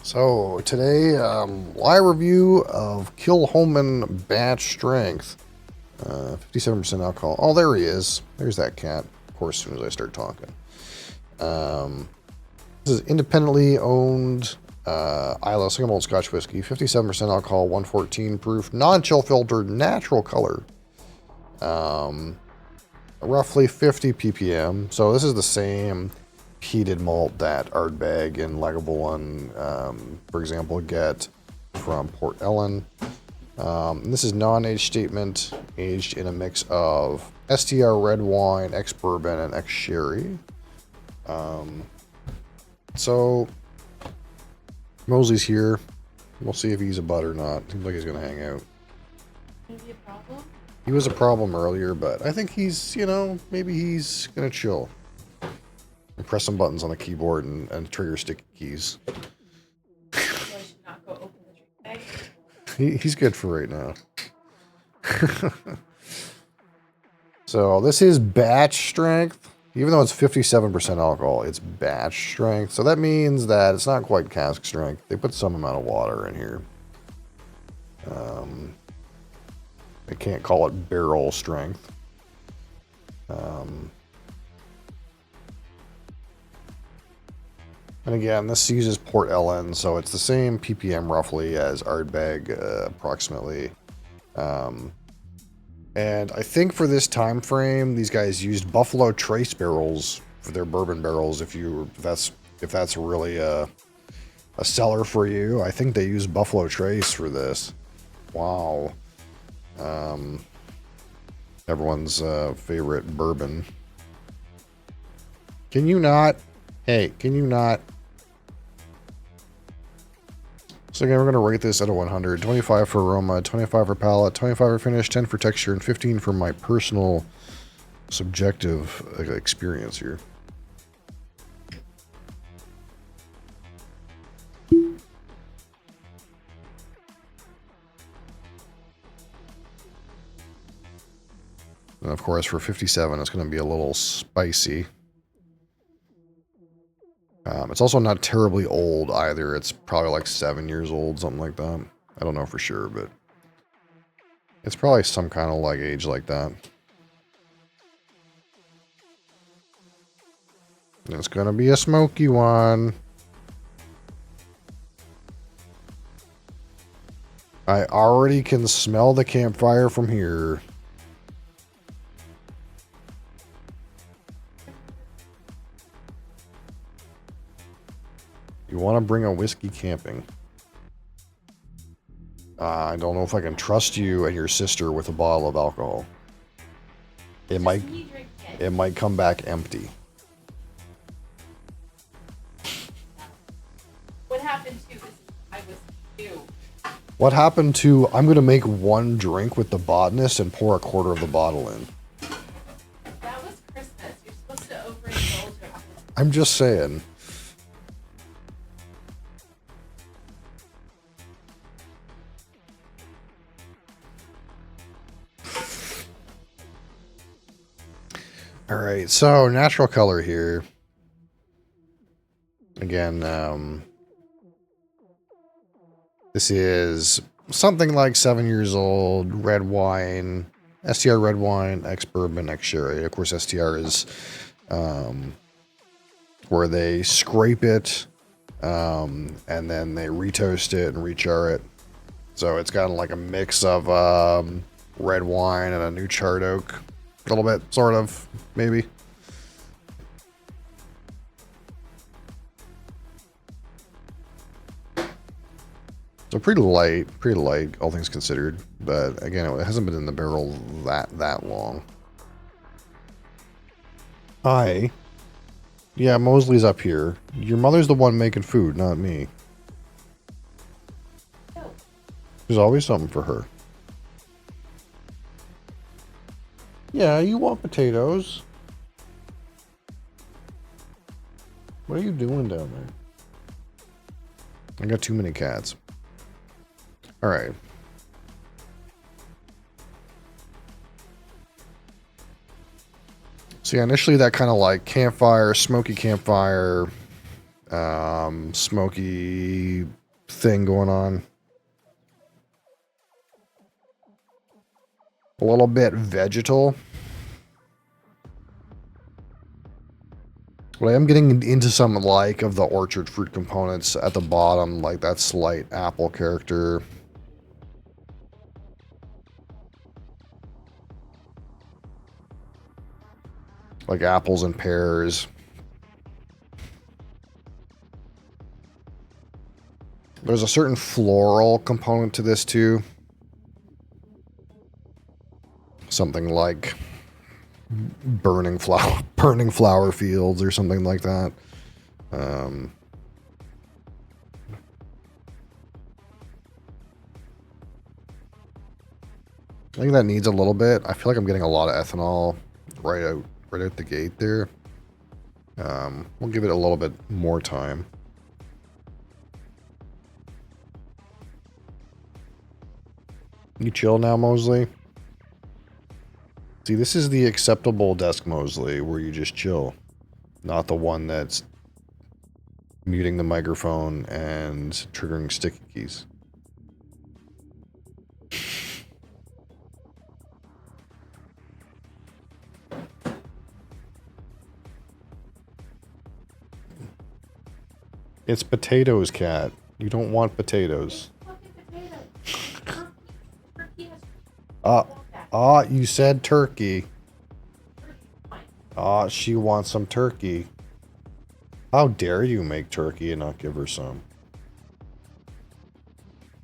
So today, live review of Kilchoman Batch Strength. 57% alcohol. Oh, there he is. There's that cat. Of course, as soon as I start talking. Um, this is independently owned Isla single malt Scotch whiskey. 57% alcohol, 114 proof, non-chill filtered, natural color. Roughly 50 ppm. So this is the same peated malt that Ardbeg and Lagavulin, for example, get from Port Ellen. And this is non-age statement, aged in a mix of STR red wine, ex-bourbon, and ex-sherry. So Mosley's here. We'll see if he's a butt or not. Seems like he's going to hang out. Maybe a problem? He was a problem earlier, but I think he's, maybe he's going to chill. And press some buttons on the keyboard and trigger stick keys. So I should not go open the drink bag. He's good for right now. So this is batch strength. Even though it's 57% alcohol, it's batch strength. So that means that it's not quite cask strength. They put some amount of water in here. They can't call it barrel strength. And again, this uses Port Ellen, so it's the same ppm roughly as Ardbeg, approximately. And I think for this time frame, these guys used Buffalo Trace barrels for their bourbon barrels. If that's really a seller for you, I think they used Buffalo Trace for this. Wow. Everyone's favorite bourbon. Can you not? Hey, can you not? So again, we're going to rate this out of 100. 25 for aroma, 25 for palate, 25 for finish, 10 for texture, and 15 for my personal subjective experience here. And of course, for 57, it's going to be a little spicy. It's also not terribly old either. It's probably like 7 years old, something like that. I don't know for sure, but it's probably some kind of like age like that. And it's going to be a smoky one. I already can smell the campfire from here. You want to bring a whiskey camping. I don't know if I can trust you and your sister with a bottle of alcohol. It might come back empty. What happened to this? I was new. What happened to I'm going to make one drink with the botanist and pour a quarter of the bottle in? That was Christmas. You're supposed to overindulge yourself. I'm just saying. All right, so natural color here. Again, this is something like 7 years old, red wine, STR red wine, ex-bourbon, ex-sherry. Of course, STR is where they scrape it, and then they retoast it and rechar it. So it's got like a mix of red wine and a new charred oak. A little bit, sort of, maybe. So pretty light, all things considered. But again, it hasn't been in the barrel that long. Yeah, Mosley's up here. Your mother's the one making food, not me. No. There's always something for her. Yeah, you want potatoes. What are you doing down there? I got too many cats. All right. So yeah, initially that kind of like campfire, smoky campfire, smoky thing going on. A little bit vegetal. But I am getting into some like of the orchard fruit components at the bottom, like that slight apple character. Like apples and pears. There's a certain floral component to this too. Something like burning flower fields or something like that. I think that needs a little bit. I feel like I'm getting a lot of ethanol right out the gate there. We'll give it a little bit more time. You chill now, Mosley? See, this is the acceptable desk Mosley, where you just chill. Not the one that's muting the microphone and triggering sticky keys. It's potatoes, cat. You don't want potatoes. You said turkey. She wants some turkey. How dare you make turkey and not give her some?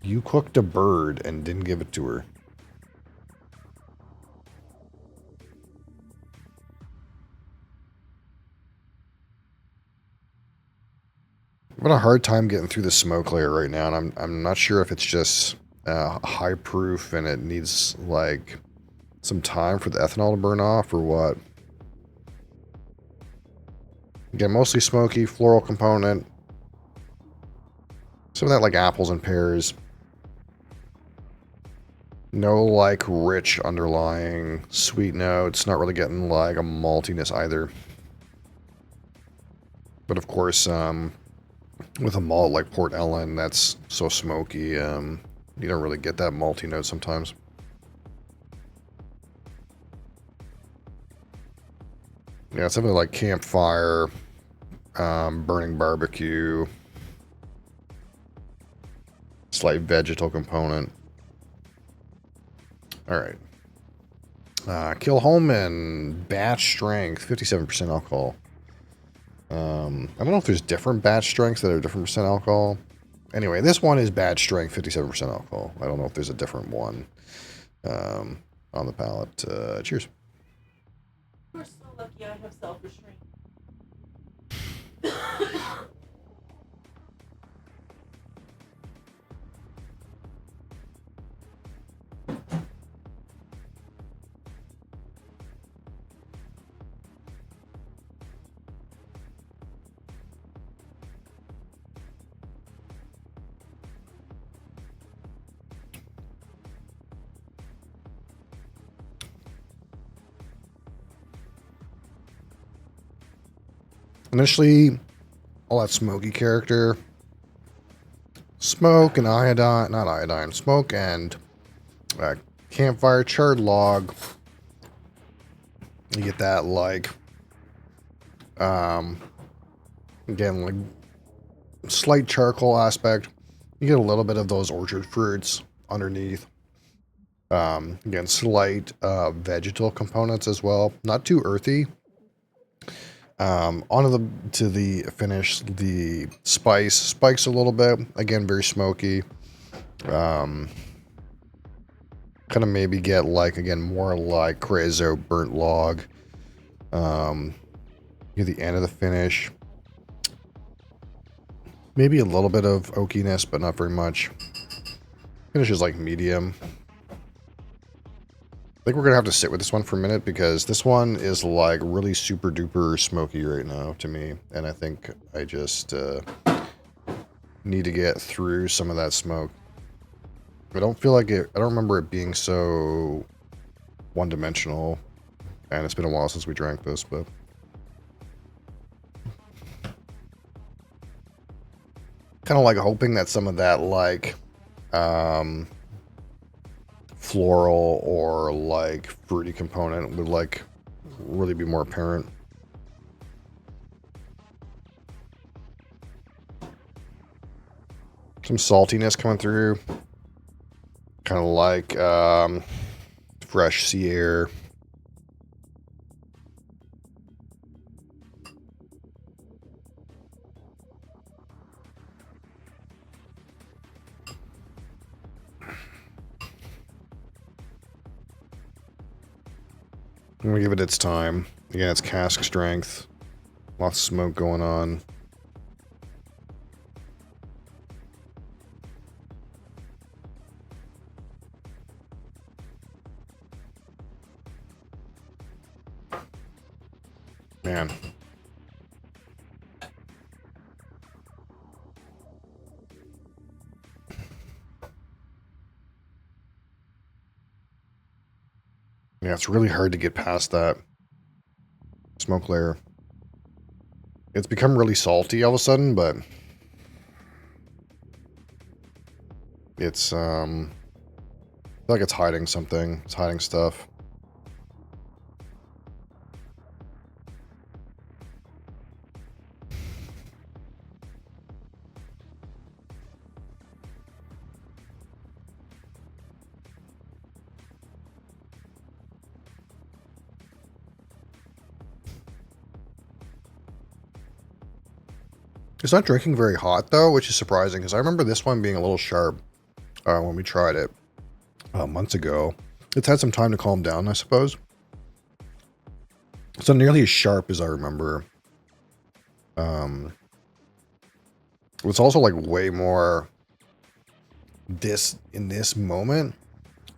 You cooked a bird and didn't give it to her. I'm having a hard time getting through the smoke layer right now, and I'm not sure if it's just high proof and it needs like some time for the ethanol to burn off or what. Again, mostly smoky, floral component. Some of that like apples and pears. No like rich underlying sweet notes. Not really getting like a maltiness either. But of course, with a malt like Port Ellen that's so smoky, you don't really get that malty note sometimes. Yeah, something like campfire, burning barbecue, slight vegetal component. All right. Kilchoman, batch strength, 57% alcohol. I don't know if there's different batch strengths that are different percent alcohol. Anyway, this one is batch strength, 57% alcohol. I don't know if there's a different one on the palate. Cheers. You're so lucky I have self-restraint. Initially, all that smoky character. Smoke and iodine, not iodine, smoke and campfire, charred log. You get that like, again, like slight charcoal aspect. You get a little bit of those orchard fruits underneath. Again, slight vegetal components as well. Not too earthy. Onto the finish, the spice spikes a little bit. Again, very smoky. Kind of maybe get like, again, more like creosote, burnt log. Near the end of the finish. Maybe a little bit of oakiness, but not very much. Finish is like medium. I think we're going to have to sit with this one for a minute because this one is like really super duper smoky right now to me. And I think I just need to get through some of that smoke. I don't feel like it, I don't remember it being so one-dimensional. And it's been a while since we drank this, but... Kind of like hoping that some of that like floral or like fruity component would like really be more apparent. Some saltiness coming through. Kind of like fresh sea air. I'm gonna give it its time. Again, it's cask strength. Lots of smoke going on. Man. Yeah, it's really hard to get past that smoke layer. It's become really salty all of a sudden, but it's I feel like it's hiding something. It's hiding stuff. It's not drinking very hot though, which is surprising because I remember this one being a little sharp when we tried it months ago. It's had some time to calm down, I suppose. It's not nearly as sharp as I remember. It's also like way more in this moment,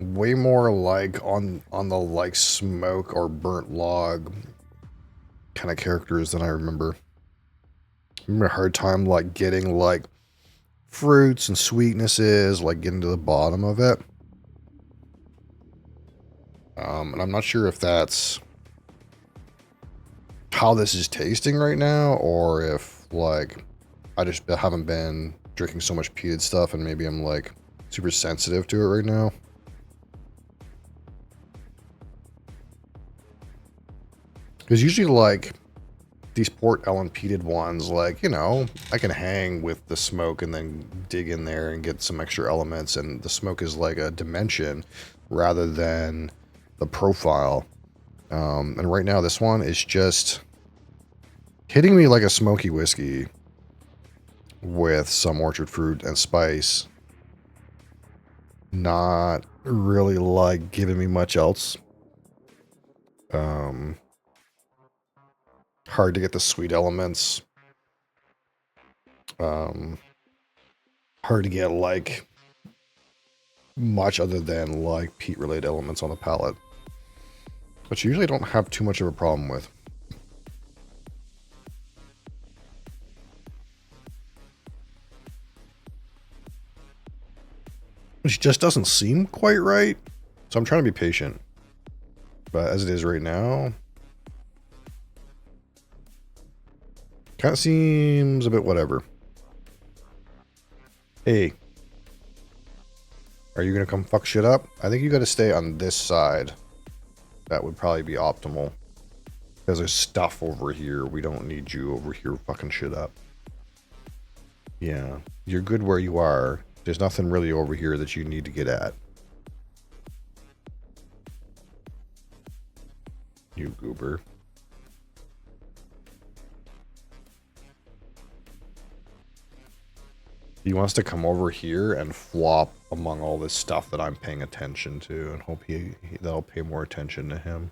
way more like on the like smoke or burnt log kind of characters than I remember. I remember a hard time like getting like fruits and sweetnesses, like getting to the bottom of it. And I'm not sure if that's how this is tasting right now, or if like I just haven't been drinking so much peated stuff and maybe I'm like super sensitive to it right now. Because usually like these Port Ellen peated ones, like, you know, I can hang with the smoke and then dig in there and get some extra elements, and the smoke is like a dimension rather than the profile. And right now this one is just hitting me like a smoky whiskey with some orchard fruit and spice. Not really like giving me much else. Hard to get the sweet elements. Hard to get like much other than like peat related elements on the palate, which you usually don't have too much of a problem with. Which just doesn't seem quite right. So I'm trying to be patient. But as it is right now, kind of seems a bit whatever. Hey, are you going to come fuck shit up? I think you got to stay on this side. That would probably be optimal. Because there's stuff over here. We don't need you over here fucking shit up. Yeah, you're good where you are. There's nothing really over here that you need to get at. You goober. He wants to come over here and flop among all this stuff that I'm paying attention to, and hope that'll pay more attention to him.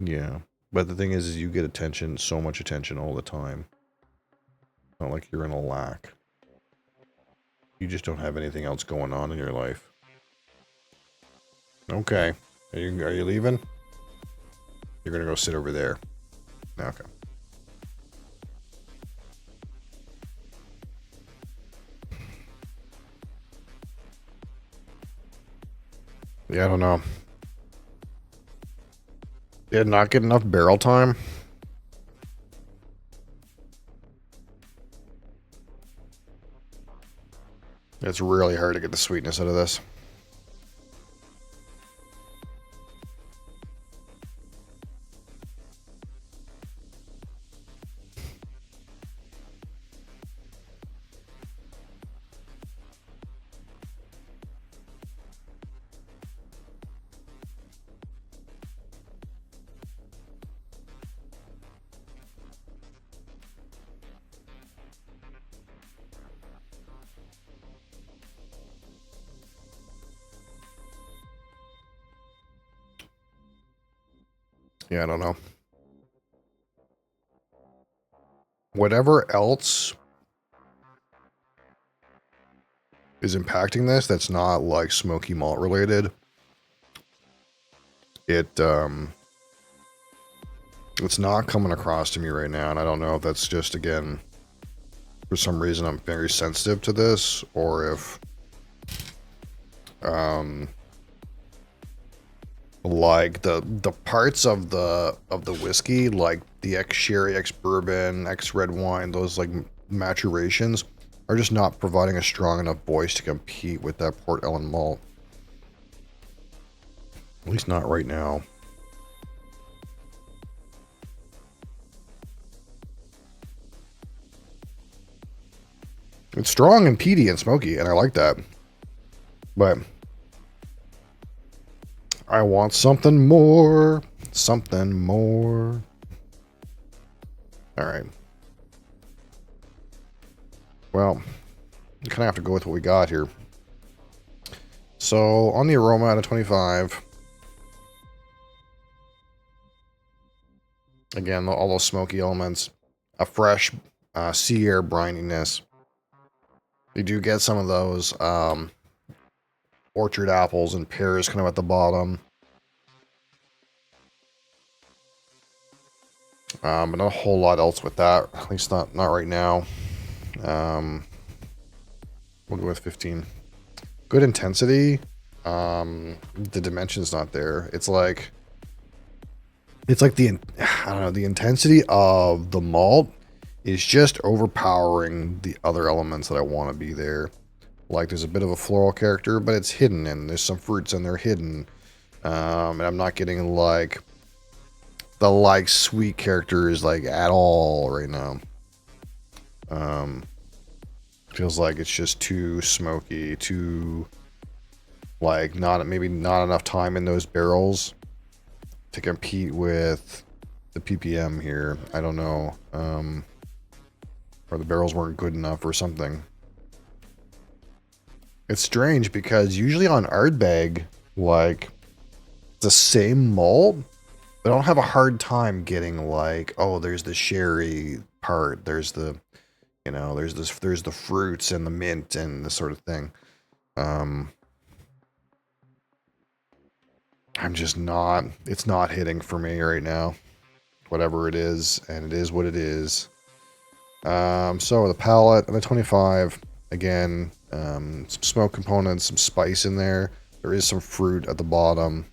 Yeah, but the thing is you get attention, so much attention all the time. Not like you're in a lack. You just don't have anything else going on in your life. Okay, are you leaving? You're gonna go sit over there. Okay. Yeah, I don't know. Did not get enough barrel time. It's really hard to get the sweetness out of this. Yeah, I don't know. Whatever else is impacting this that's not like smoky malt related, it's not coming across to me right now, and I don't know if that's just, again, for some reason I'm very sensitive to this, or if like the parts of the whiskey, like the ex sherry, ex bourbon, ex red wine, those like maturations are just not providing a strong enough voice to compete with that Port Ellen malt. At least not right now. It's strong and peaty and smoky, and I like that. But I want something more. Something more. Alright. Well, you kind of have to go with what we got here. So, on the aroma out of 25. Again, all those smoky elements. A fresh sea air brininess. You do get some of those orchard apples and pears kind of at the bottom. But not a whole lot else with that. At least not right now. We'll go with 15. Good intensity. The dimension's not there. It's like the, I don't know, the intensity of the malt is just overpowering the other elements that I want to be there. Like there's a bit of a floral character, but it's hidden, and there's some fruits and they're hidden. And I'm not getting like the sweet characters like at all right now. Feels like it's just too smoky, too like maybe not enough time in those barrels to compete with the ppm here. I don't know, or the barrels weren't good enough or something. It's strange because usually on Ardbeg, like the same malt, but I don't have a hard time getting like, oh, there's the sherry part, there's the, you know, there's the fruits and the mint and this sort of thing. I'm just not, it's not hitting for me right now. Whatever it is, and it is what it is. So the palate on the 25, again, some smoke components, some spice in there. There is some fruit at the bottom.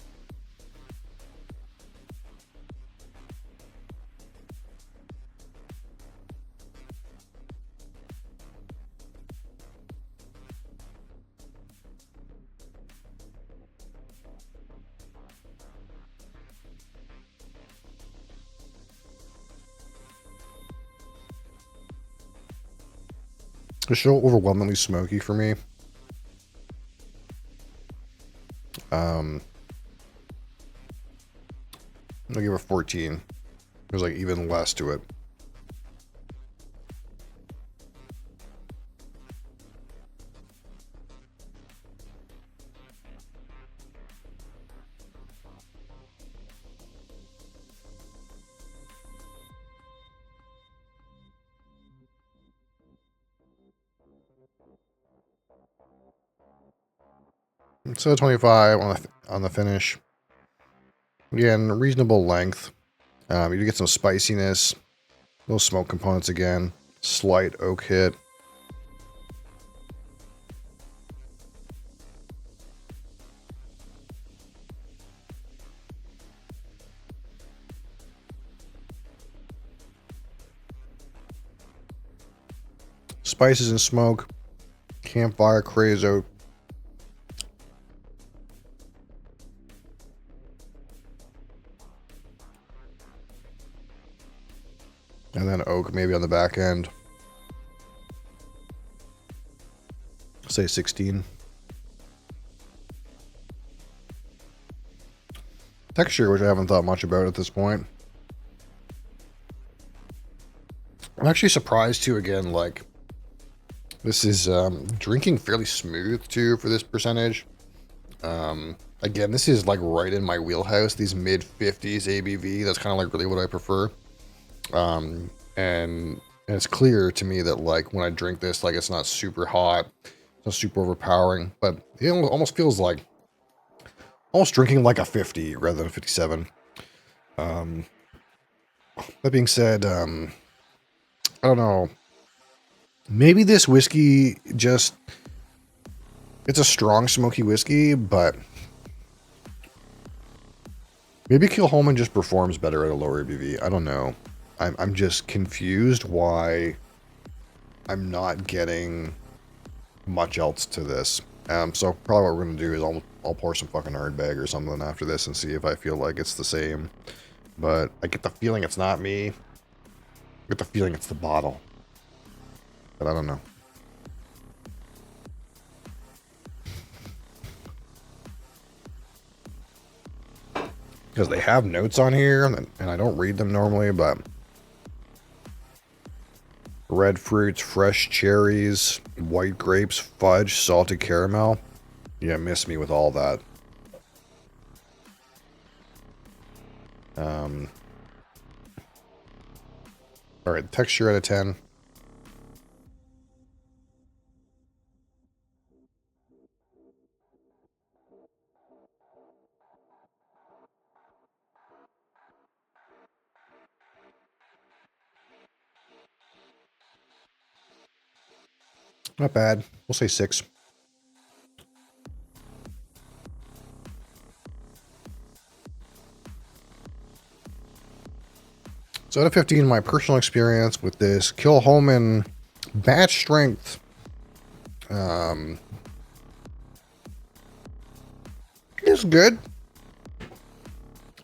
It's so overwhelmingly smoky for me. I'll give it 14. There's like even less to it. So 25 on the finish. Again, reasonable length. You do get some spiciness. Those smoke components again. Slight oak hit. Spices and smoke. campfire craze oak. And then oak maybe on the back end. Say 16. Texture, which I haven't thought much about at this point. I'm actually surprised too, again, like, this is drinking fairly smooth too for this percentage. Again, this is like right in my wheelhouse, these mid 50s ABV. That's kind of like really what I prefer. And it's clear to me that like when I drink this, like it's not super hot, it's not super overpowering, but it almost feels like almost drinking like a 50 rather than a 57. That being said, I don't know. Maybe this whiskey just, it's a strong smoky whiskey, but maybe Kilchoman just performs better at a lower ABV. I don't know. I'm just confused why I'm not getting much else to this. So probably what we're going to do is I'll pour some fucking Ardbeg or something after this and see if I feel like it's the same. But I get the feeling it's not me. I get the feeling it's the bottle. But I don't know. Because they have notes on here, and I don't read them normally, but red fruits, fresh cherries, white grapes, fudge, salted caramel. Yeah, miss me with all that. All right, texture out of 10. Not bad. We'll say 6. So out of 15, my personal experience with this Kilchoman batch strength is good.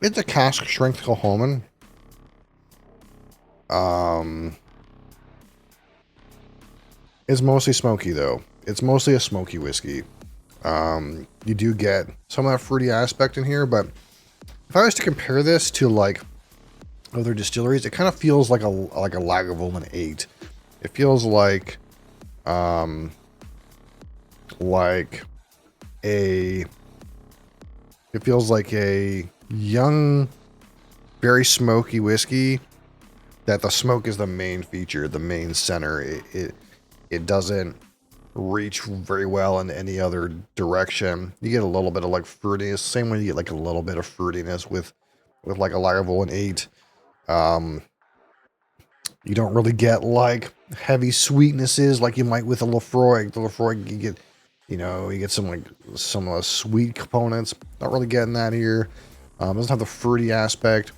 It's a cask strength Kilchoman. It's mostly smoky though. It's mostly a smoky whiskey. You do get some of that fruity aspect in here, but if I was to compare this to like other distilleries, it kind of feels like a Lagavulin 8. It feels like a young, very smoky whiskey that the smoke is the main feature, the main center. It doesn't reach very well in any other direction. You get a little bit of like fruitiness, same way you get like a little bit of fruitiness with like a Lagavulin 8. You don't really get like heavy sweetnesses like you might with a Lefroy. The Lefroy, you get some of the sweet components. Not really getting that here. Doesn't have the fruity aspect.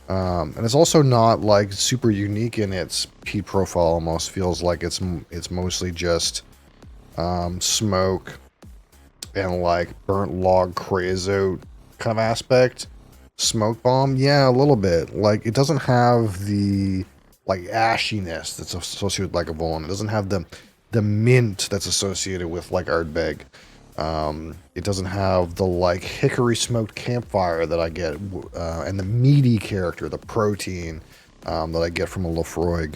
And it's also not like super unique in its peat profile. Almost feels like it's mostly just smoke and like burnt log creosote kind of aspect. Smoke bomb, yeah, a little bit. Like it doesn't have the like ashiness that's associated with Lagavulin. It doesn't have the mint that's associated with like Ardbeg. It doesn't have the like hickory smoked campfire that I get, and the meaty character, the protein that I get from a Lefroy.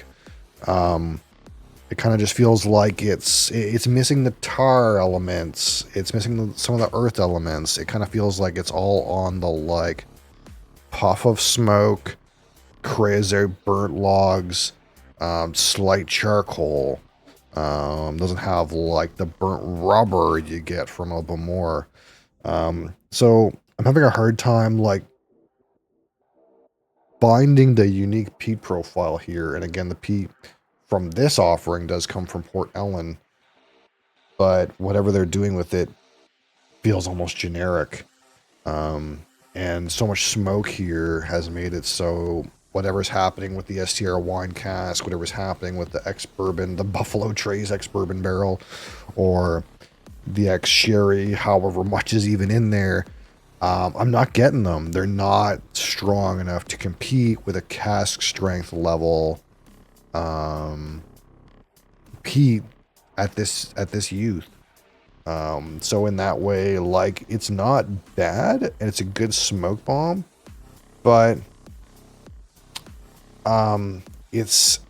It kind of just feels like it's missing the tar elements. It's missing some of the earth elements. It kind of feels like it's all on the like puff of smoke, creosote, burnt logs, slight charcoal. Doesn't have like the burnt rubber you get from a Bamor. So I'm having a hard time like finding the unique peat profile here. And again, the peat from this offering does come from Port Ellen, but whatever they're doing with it feels almost generic. And so much smoke here has made it so whatever's happening with the STR wine cask, whatever's happening with the ex-bourbon, the Buffalo Trace ex-bourbon barrel, or the ex-sherry, however much is even in there, I'm not getting them. They're not strong enough to compete with a cask strength level peat at this youth. So in that way, like, it's not bad, and it's a good smoke bomb, but it's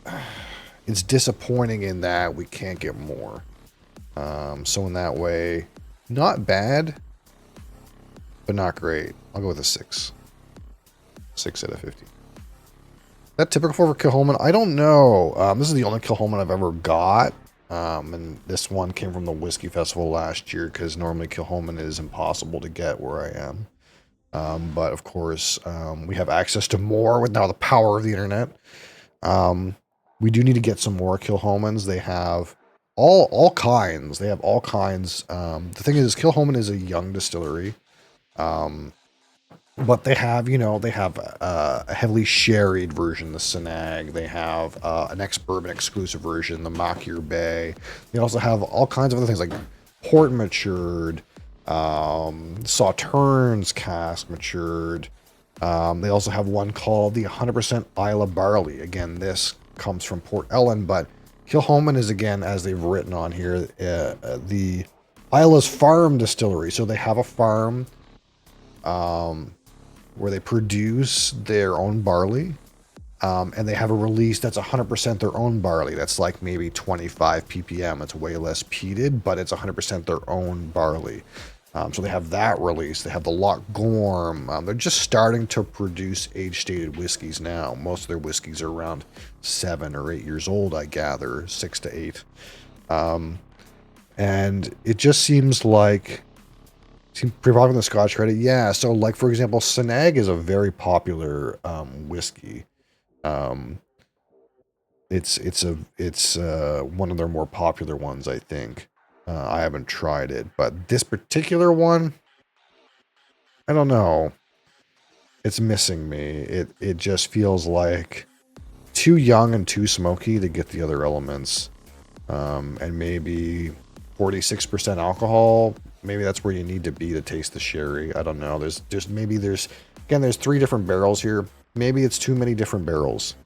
disappointing in that we can't get more. So in that way, not bad, but not great. I'll go with a 6. 6 out of 50. That typical for Kilchoman? I don't know. This is the only Kilchoman I've ever got. And this one came from the Whiskey Festival last year, because normally Kilchoman is impossible to get where I am. But of course, we have access to more with now the power of the internet. We do need to get some more Kilchomans. They have all kinds. They have all kinds. The thing is, Kilchoman is a young distillery. But they have, a heavily sherried version, the Sinag. They have an ex-bourbon exclusive version, the Makir Bay. They also have all kinds of other things like port matured, Sauternes cask matured. They also have one called the 100% Isla Barley. Again, this comes from Port Ellen, but Kilchoman is, again, as they've written on here, the Isla's farm distillery. So they have a farm where they produce their own barley, and they have a release that's 100% their own barley. That's like maybe 25 ppm. It's way less peated, but it's 100% their own barley. So they have that release. They have the Loch Gorm. They're just starting to produce age-stated whiskeys now. Most of their whiskeys are around 7 or 8 years old, I gather, 6 to 8. And it just seems like, providing the Scotch credit, yeah. So, like, for example, Sinag is a very popular whiskey. It's one of their more popular ones, I think. I haven't tried it, but this particular one, I don't know. It's missing me. It just feels like too young and too smoky to get the other elements. And maybe 46% alcohol. Maybe that's where you need to be to taste the sherry. I don't know. There's 3 different barrels here. Maybe it's too many different barrels.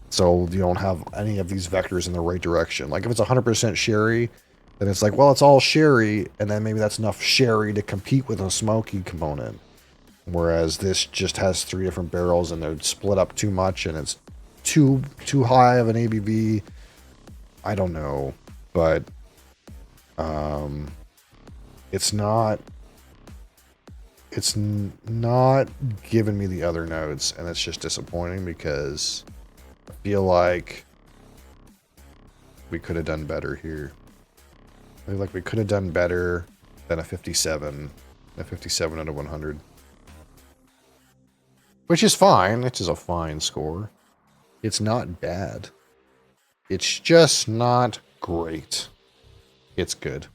So you don't have any of these vectors in the right direction. Like if it's 100% sherry, then it's like, well, it's all sherry, and then maybe that's enough sherry to compete with a smoky component. Whereas this just has 3 different barrels, and they're split up too much, and it's too high of an ABV. I don't know, but it's not giving me the other notes, and it's just disappointing because I feel like we could have done better here. I feel like we could have done better than a 57 out of 100. Which is fine. It is a fine score. It's not bad. It's just not great. It's good.